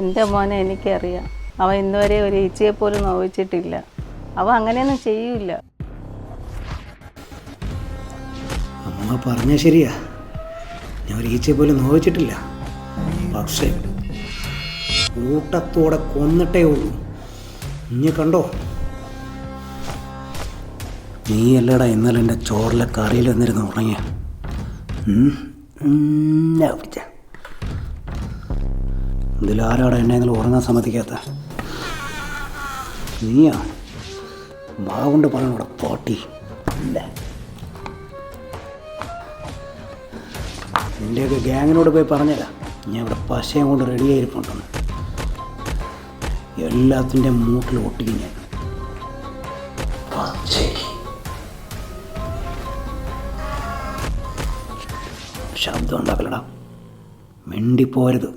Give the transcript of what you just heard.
എൻ്റെ മോനെ എനിക്കറിയാം. അവൻ ഇന്നുവരെ ഒരു ഈച്ചയെ പോലും നോവിച്ചിട്ടില്ല. അവൻ അങ്ങനെയൊന്നും ചെയ്യൂല. അമ്മ പറഞ്ഞ ശരിയാ, ഞാൻ ഒരു ഈച്ചയെ പോലും നോവിച്ചിട്ടില്ല. പക്ഷേ കൂട്ടത്തോടെ കൊന്നിട്ടേ ഉള്ളൂ. ഇനി കണ്ടോ, നീ അല്ലടാ ഇന്നലെ എൻ്റെ ചോറിലെ കറിയിൽ വന്നിരുന്ന് ഉറങ്ങിയ. ഇതിലാരാടാ എന്നെ ഇന്നലെ ഉറങ്ങാൻ സമ്മതിക്കാത്ത? നീയാ? മാവുകൊണ്ട് പറയണോടാ പോട്ടി. നിൻ്റെയൊക്കെ ഗ്യാങ്ങിനോട് പോയി പറഞ്ഞുതരാം, ഞാൻ ഇവിടെ പശയും കൊണ്ട് റെഡിയായിരിപ്പുണ്ടെന്ന്. എല്ലാത്തിൻ്റെ മൂട്ടിൽ ഒട്ടിക്കും ഞാൻ. ശബ്ദം ഉണ്ടാക്കലടാ, മിണ്ടിപ്പോരുത്.